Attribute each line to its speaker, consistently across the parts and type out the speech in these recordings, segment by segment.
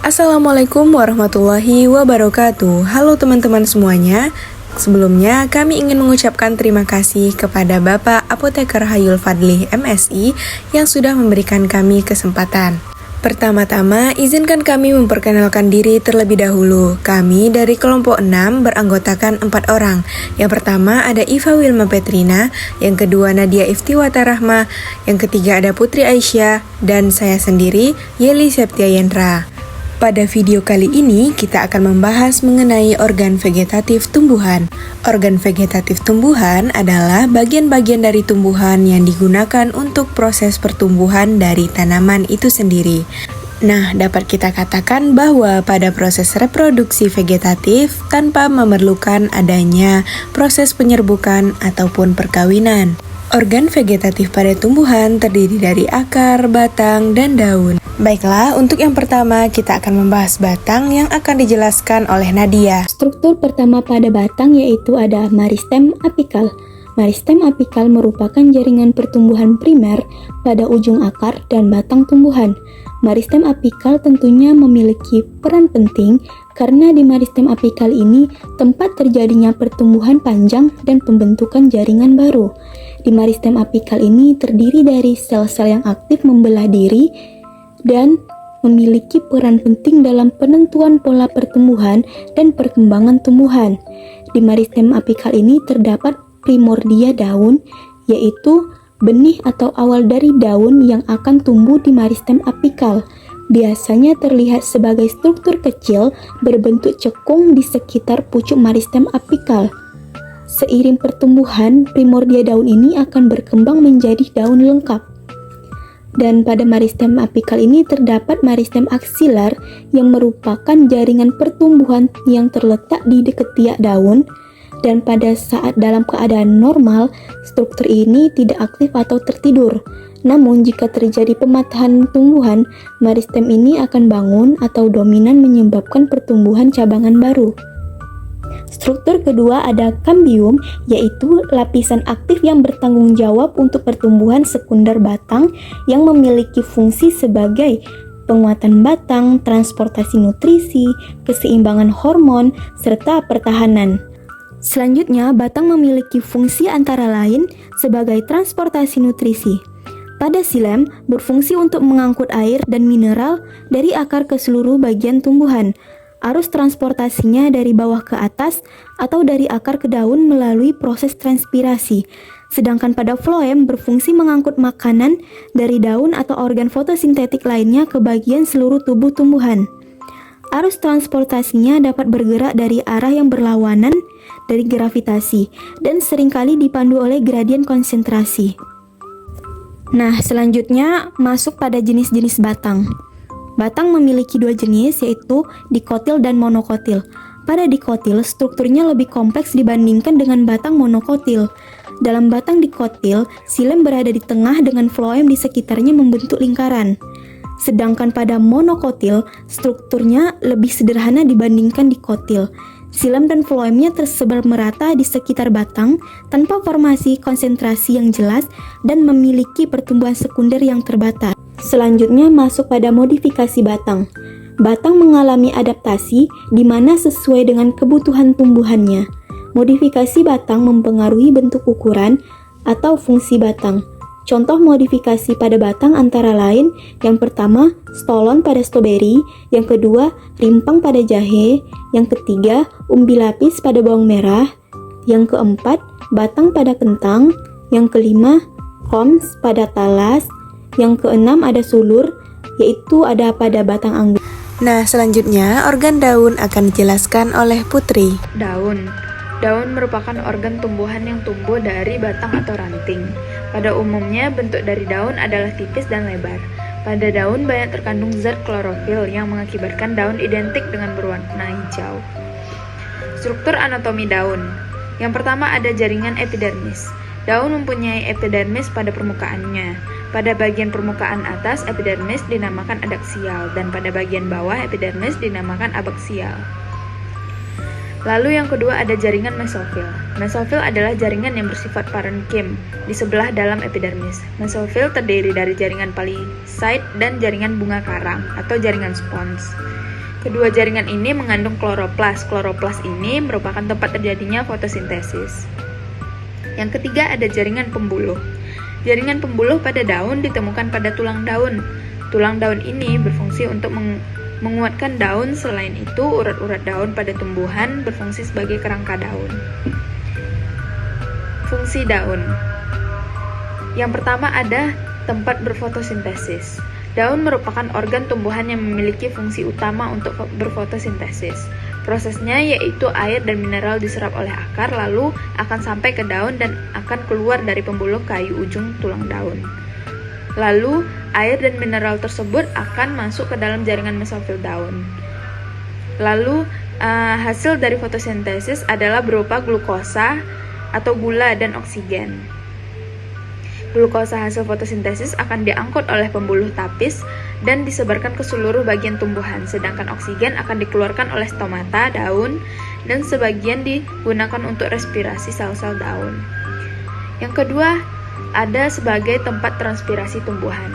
Speaker 1: Assalamualaikum warahmatullahi wabarakatuh. Halo teman-teman semuanya. Sebelumnya kami ingin mengucapkan terima kasih kepada Bapak Apoteker Hayul Fadlih MSI yang sudah memberikan kami kesempatan. Pertama-tama, izinkan kami memperkenalkan diri terlebih dahulu. Kami dari kelompok 6 beranggotakan 4 orang. Yang pertama ada Iva Wilma Petrina, yang kedua Nadia Iftiwata Rahma, yang ketiga ada Putri Aisyah, dan saya sendiri, Yeli Septia Yendra. Pada video kali ini, kita akan membahas mengenai organ vegetatif tumbuhan. Organ vegetatif tumbuhan adalah bagian-bagian dari tumbuhan yang digunakan untuk proses pertumbuhan dari tanaman itu sendiri. Nah, dapat kita katakan bahwa pada proses reproduksi vegetatif tanpa memerlukan adanya proses penyerbukan ataupun perkawinan. Organ vegetatif pada tumbuhan terdiri dari akar, batang, dan daun. Baiklah, untuk yang pertama kita akan membahas batang yang akan dijelaskan oleh Nadia.
Speaker 2: Struktur pertama pada batang yaitu ada meristem apikal. Meristem apikal merupakan jaringan pertumbuhan primer pada ujung akar dan batang tumbuhan. Meristem apikal tentunya memiliki peran penting karena di meristem apikal ini tempat terjadinya pertumbuhan panjang dan pembentukan jaringan baru. Di meristem apikal ini terdiri dari sel-sel yang aktif membelah diri dan memiliki peran penting dalam penentuan pola pertumbuhan dan perkembangan tumbuhan. Di meristem apikal ini terdapat primordia daun, yaitu benih atau awal dari daun yang akan tumbuh di meristem apikal. Biasanya terlihat sebagai struktur kecil berbentuk cekung di sekitar pucuk meristem apikal. Seiring pertumbuhan, primordia daun ini akan berkembang menjadi daun lengkap. Dan pada meristem apikal ini terdapat meristem aksilar yang merupakan jaringan pertumbuhan yang terletak di ketiak daun, dan pada saat dalam keadaan normal, struktur ini tidak aktif atau tertidur. Namun jika terjadi pematahan tumbuhan, meristem ini akan bangun atau dominan menyebabkan pertumbuhan cabangan baru. Struktur kedua ada kambium, yaitu lapisan aktif yang bertanggung jawab untuk pertumbuhan sekunder batang yang memiliki fungsi sebagai penguatan batang, transportasi nutrisi, keseimbangan hormon, serta pertahanan. Selanjutnya, batang memiliki fungsi antara lain sebagai transportasi nutrisi. Pada xilem, berfungsi untuk mengangkut air dan mineral dari akar ke seluruh bagian tumbuhan. Arus transportasinya dari bawah ke atas atau dari akar ke daun melalui proses transpirasi. Sedangkan pada floem berfungsi mengangkut makanan dari daun atau organ fotosintetik lainnya ke bagian seluruh tubuh tumbuhan. Arus transportasinya dapat bergerak dari arah yang berlawanan dari gravitasi dan seringkali dipandu oleh gradien konsentrasi. Nah, selanjutnya masuk pada jenis-jenis batang. Batang memiliki dua jenis, yaitu dikotil dan monokotil. Pada dikotil, strukturnya lebih kompleks dibandingkan dengan batang monokotil. Dalam batang dikotil, xilem berada di tengah dengan floem di sekitarnya membentuk lingkaran. Sedangkan pada monokotil, strukturnya lebih sederhana dibandingkan dikotil. Xilem dan floemnya tersebar merata di sekitar batang tanpa formasi konsentrasi yang jelas dan memiliki pertumbuhan sekunder yang terbatas. Selanjutnya masuk pada modifikasi batang. Batang mengalami adaptasi di mana sesuai dengan kebutuhan tumbuhannya. Modifikasi batang mempengaruhi bentuk ukuran atau fungsi batang. Contoh modifikasi pada batang antara lain, yang pertama stolon pada stroberi, yang kedua rimpang pada jahe, yang ketiga umbi lapis pada bawang merah, yang keempat batang pada kentang, yang kelima koms pada talas, yang keenam ada sulur, yaitu ada pada batang anggur.
Speaker 1: Nah, selanjutnya organ daun akan dijelaskan oleh Putri.
Speaker 3: Daun merupakan organ tumbuhan yang tumbuh dari batang atau ranting. Pada umumnya, bentuk dari daun adalah tipis dan lebar. Pada daun banyak terkandung zat klorofil yang mengakibatkan daun identik dengan berwarna hijau. Struktur anatomi daun. Yang pertama ada jaringan epidermis. Daun mempunyai epidermis pada permukaannya. Pada bagian permukaan atas, epidermis dinamakan adaksial, dan pada bagian bawah, epidermis dinamakan abaksial. Lalu yang kedua ada jaringan mesofil. Mesofil adalah jaringan yang bersifat parenkim di sebelah dalam epidermis. Mesofil terdiri dari jaringan palisade dan jaringan bunga karang atau jaringan spons. Kedua jaringan ini mengandung kloroplas. Kloroplas ini merupakan tempat terjadinya fotosintesis. Yang ketiga ada jaringan pembuluh. Jaringan pembuluh pada daun ditemukan pada tulang daun. Tulang daun ini berfungsi untuk menguatkan daun. Selain itu, urat-urat daun pada tumbuhan berfungsi sebagai kerangka daun. Fungsi daun. Yang pertama ada tempat berfotosintesis. Daun merupakan organ tumbuhan yang memiliki fungsi utama untuk berfotosintesis. Prosesnya yaitu air dan mineral diserap oleh akar lalu akan sampai ke daun dan akan keluar dari pembuluh kayu ujung tulang daun. Lalu, air dan mineral tersebut akan masuk ke dalam jaringan mesofil daun. Lalu, hasil dari fotosintesis adalah berupa glukosa atau gula dan oksigen. Glukosa hasil fotosintesis akan diangkut oleh pembuluh tapis dan disebarkan ke seluruh bagian tumbuhan, sedangkan oksigen akan dikeluarkan oleh stomata daun dan sebagian digunakan untuk respirasi sel-sel daun. Yang kedua, ada sebagai tempat transpirasi tumbuhan.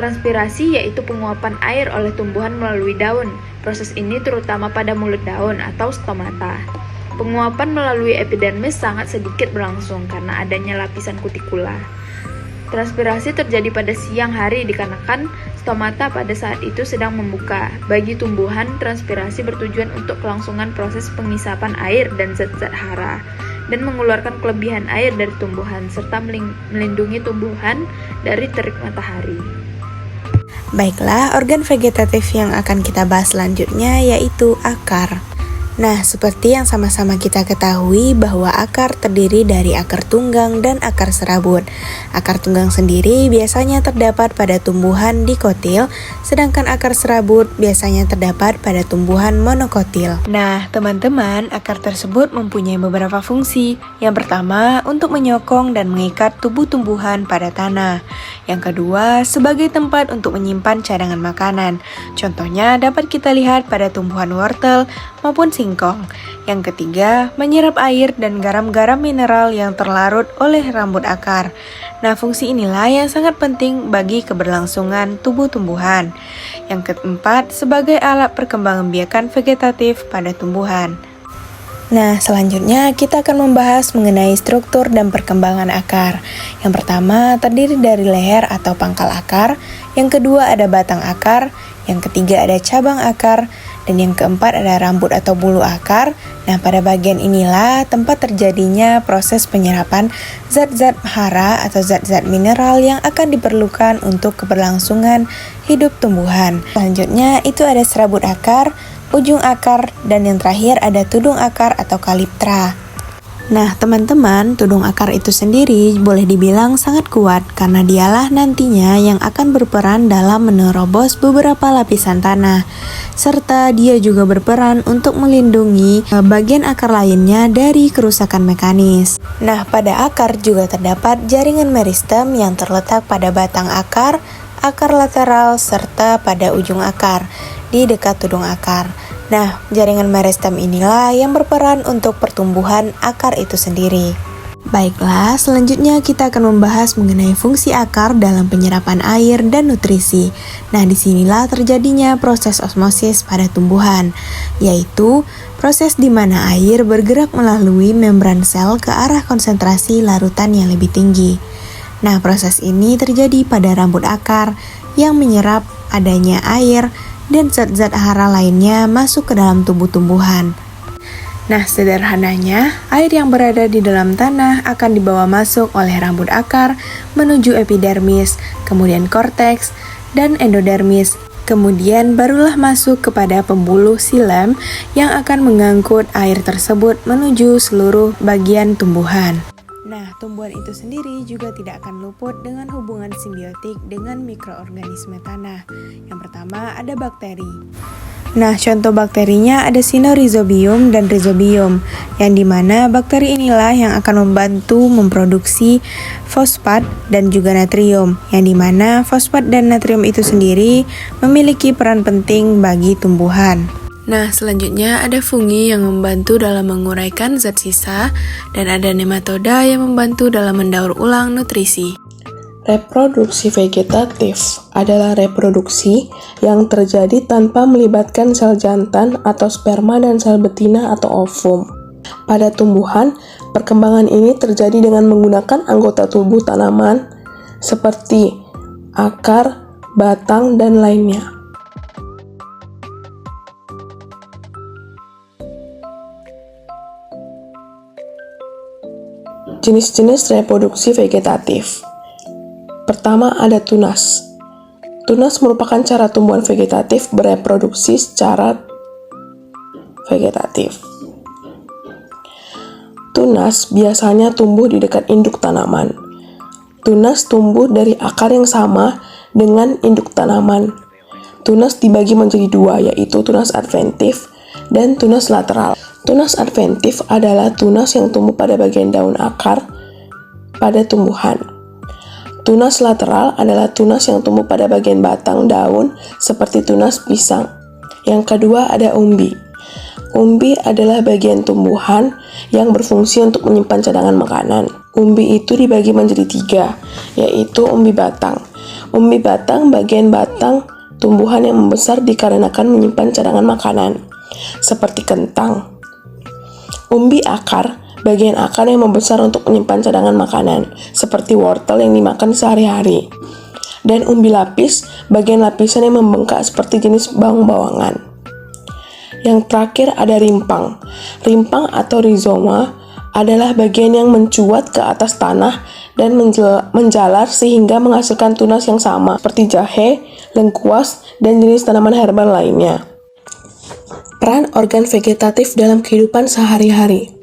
Speaker 3: Transpirasi yaitu penguapan air oleh tumbuhan melalui daun. Proses ini terutama pada mulut daun atau stomata. Penguapan melalui epidermis sangat sedikit berlangsung karena adanya lapisan kutikula. Transpirasi terjadi pada siang hari dikarenakan stomata pada saat itu sedang membuka. Bagi tumbuhan, transpirasi bertujuan untuk kelangsungan proses pengisapan air dan zat-zat hara dan mengeluarkan kelebihan air dari tumbuhan serta melindungi tumbuhan dari terik matahari.
Speaker 1: Baiklah, organ vegetatif yang akan kita bahas selanjutnya yaitu akar. Nah, seperti yang sama-sama kita ketahui bahwa akar terdiri dari akar tunggang dan akar serabut. Akar tunggang sendiri biasanya terdapat pada tumbuhan dikotil, sedangkan akar serabut biasanya terdapat pada tumbuhan monokotil. Nah, teman-teman, akar tersebut mempunyai beberapa fungsi. Yang pertama, untuk menyokong dan mengikat tubuh tumbuhan pada tanah. Yang kedua, sebagai tempat untuk menyimpan cadangan makanan. Contohnya dapat kita lihat pada tumbuhan wortel maupun singkong. Yang ketiga, menyerap air dan garam-garam mineral yang terlarut oleh rambut akar. Nah, fungsi inilah yang sangat penting bagi keberlangsungan tubuh tumbuhan. Yang keempat, sebagai alat perkembangbiakan vegetatif pada tumbuhan. Nah, selanjutnya kita akan membahas mengenai struktur dan perkembangan akar. Yang pertama, terdiri dari leher atau pangkal akar. Yang kedua, ada batang akar. Yang ketiga, ada cabang akar. Dan yang keempat, ada rambut atau bulu akar. Nah, pada bagian inilah tempat terjadinya proses penyerapan zat-zat hara atau zat-zat mineral yang akan diperlukan untuk keberlangsungan hidup tumbuhan. Selanjutnya, itu ada serabut akar, ujung akar, dan yang terakhir ada tudung akar atau kaliptra. Nah, teman-teman, tudung akar itu sendiri boleh dibilang sangat kuat karena dialah nantinya yang akan berperan dalam menerobos beberapa lapisan tanah, serta dia juga berperan untuk melindungi bagian akar lainnya dari kerusakan mekanis. Nah, pada akar juga terdapat jaringan meristem yang terletak pada batang akar, akar lateral, serta pada ujung akar di dekat tudung akar. Nah, jaringan meristem inilah yang berperan untuk pertumbuhan akar itu sendiri. Baiklah, selanjutnya kita akan membahas mengenai fungsi akar dalam penyerapan air dan nutrisi. Nah, disinilah terjadinya proses osmosis pada tumbuhan, yaitu proses di mana air bergerak melalui membran sel ke arah konsentrasi larutan yang lebih tinggi. Nah, proses ini terjadi pada rambut akar yang menyerap adanya air dan zat-zat hara lainnya masuk ke dalam tubuh tumbuhan. Nah, sederhananya, air yang berada di dalam tanah akan dibawa masuk oleh rambut akar menuju epidermis, kemudian korteks, dan endodermis. Kemudian barulah masuk kepada pembuluh xilem yang akan mengangkut air tersebut menuju seluruh bagian tumbuhan. Nah, tumbuhan itu sendiri juga tidak akan luput dengan hubungan simbiotik dengan mikroorganisme tanah. Yang pertama ada bakteri. Nah, contoh bakterinya ada Cynorizobium dan Rhizobium, yang dimana bakteri inilah yang akan membantu memproduksi fosfat dan juga natrium, yang dimana fosfat dan natrium itu sendiri memiliki peran penting bagi tumbuhan. Nah, selanjutnya ada fungi yang membantu dalam menguraikan zat sisa dan ada nematoda yang membantu dalam mendaur ulang nutrisi.
Speaker 4: Reproduksi vegetatif adalah reproduksi yang terjadi tanpa melibatkan sel jantan atau sperma dan sel betina atau ovum. Pada tumbuhan, perkembangan ini terjadi dengan menggunakan anggota tubuh tanaman seperti akar, batang, dan lainnya. Jenis-jenis reproduksi vegetatif. Pertama ada tunas. Tunas merupakan cara tumbuhan vegetatif bereproduksi secara vegetatif. Tunas biasanya tumbuh di dekat induk tanaman. Tunas tumbuh dari akar yang sama dengan induk tanaman. Tunas dibagi menjadi dua, yaitu tunas adventif dan tunas lateral. Tunas adventif adalah tunas yang tumbuh pada bagian daun akar pada tumbuhan. Tunas lateral adalah tunas yang tumbuh pada bagian batang daun seperti tunas pisang. Yang kedua ada umbi. Umbi adalah bagian tumbuhan yang berfungsi untuk menyimpan cadangan makanan. Umbi itu dibagi menjadi tiga, yaitu umbi batang. Umbi batang bagian batang tumbuhan yang membesar dikarenakan menyimpan cadangan makanan, seperti kentang. Umbi akar bagian akar yang membesar untuk menyimpan cadangan makanan, seperti wortel yang dimakan sehari-hari. Dan umbi lapis, bagian lapisan yang membengkak seperti jenis bawang-bawangan. Yang terakhir ada rimpang. Rimpang atau rizoma adalah bagian yang mencuat ke atas tanah dan menjalar sehingga menghasilkan tunas yang sama, seperti jahe, lengkuas, dan jenis tanaman herbal lainnya. Peran organ vegetatif dalam kehidupan sehari-hari.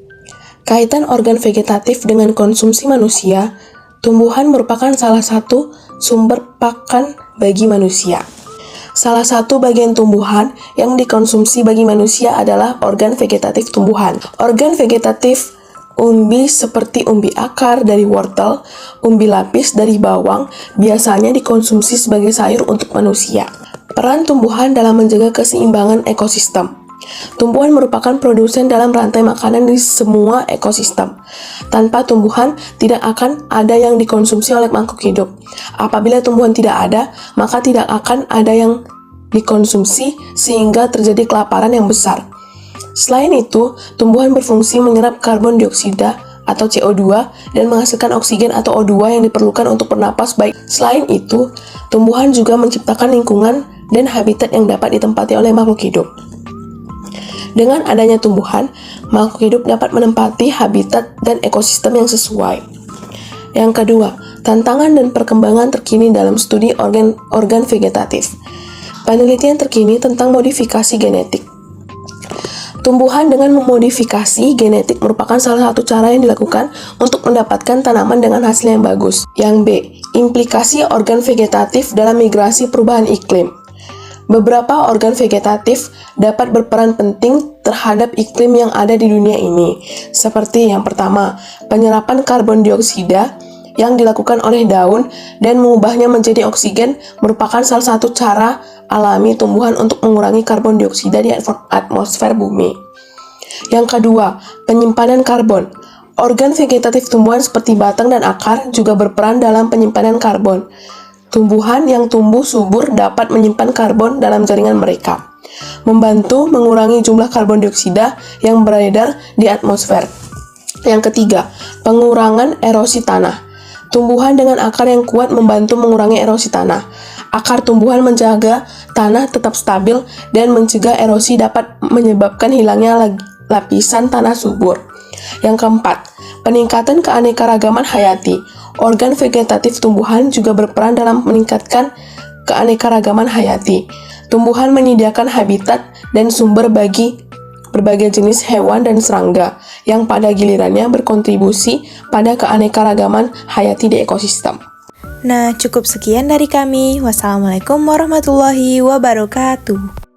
Speaker 4: Kaitan organ vegetatif dengan konsumsi manusia, tumbuhan merupakan salah satu sumber pakan bagi manusia. Salah satu bagian tumbuhan yang dikonsumsi bagi manusia adalah organ vegetatif tumbuhan. Organ vegetatif umbi seperti umbi akar dari wortel, umbi lapis dari bawang, biasanya dikonsumsi sebagai sayur untuk manusia. Peran tumbuhan dalam menjaga keseimbangan ekosistem. Tumbuhan merupakan produsen dalam rantai makanan di semua ekosistem. Tanpa tumbuhan, tidak akan ada yang dikonsumsi oleh makhluk hidup. Apabila tumbuhan tidak ada, maka tidak akan ada yang dikonsumsi sehingga terjadi kelaparan yang besar. Selain itu, tumbuhan berfungsi menyerap karbon dioksida atau CO2 dan menghasilkan oksigen atau O2 yang diperlukan untuk bernapas baik. Selain itu, tumbuhan juga menciptakan lingkungan dan habitat yang dapat ditempati oleh makhluk hidup. Dengan adanya tumbuhan, makhluk hidup dapat menempati habitat dan ekosistem yang sesuai. Yang kedua, tantangan dan perkembangan terkini dalam studi organ vegetatif. Penelitian terkini tentang modifikasi genetik. Tumbuhan dengan memodifikasi genetik merupakan salah satu cara yang dilakukan untuk mendapatkan tanaman dengan hasil yang bagus. Yang B, implikasi organ vegetatif dalam migrasi perubahan iklim. Beberapa organ vegetatif dapat berperan penting terhadap iklim yang ada di dunia ini, seperti yang pertama, penyerapan karbon dioksida yang dilakukan oleh daun dan mengubahnya menjadi oksigen merupakan salah satu cara alami tumbuhan untuk mengurangi karbon dioksida di atmosfer bumi. Yang kedua, penyimpanan karbon. Organ vegetatif tumbuhan seperti batang dan akar juga berperan dalam penyimpanan karbon. Tumbuhan yang tumbuh subur dapat menyimpan karbon dalam jaringan mereka, membantu mengurangi jumlah karbon dioksida yang beredar di atmosfer. Yang ketiga, pengurangan erosi tanah. Tumbuhan dengan akar yang kuat membantu mengurangi erosi tanah. Akar tumbuhan menjaga tanah tetap stabil dan mencegah erosi dapat menyebabkan hilangnya lapisan tanah subur. Yang keempat, peningkatan keanekaragaman hayati. Organ vegetatif tumbuhan juga berperan dalam meningkatkan keanekaragaman hayati. Tumbuhan menyediakan habitat dan sumber bagi berbagai jenis hewan dan serangga yang pada gilirannya berkontribusi pada keanekaragaman hayati di ekosistem.
Speaker 1: Nah, cukup sekian dari kami. Wassalamualaikum warahmatullahi wabarakatuh.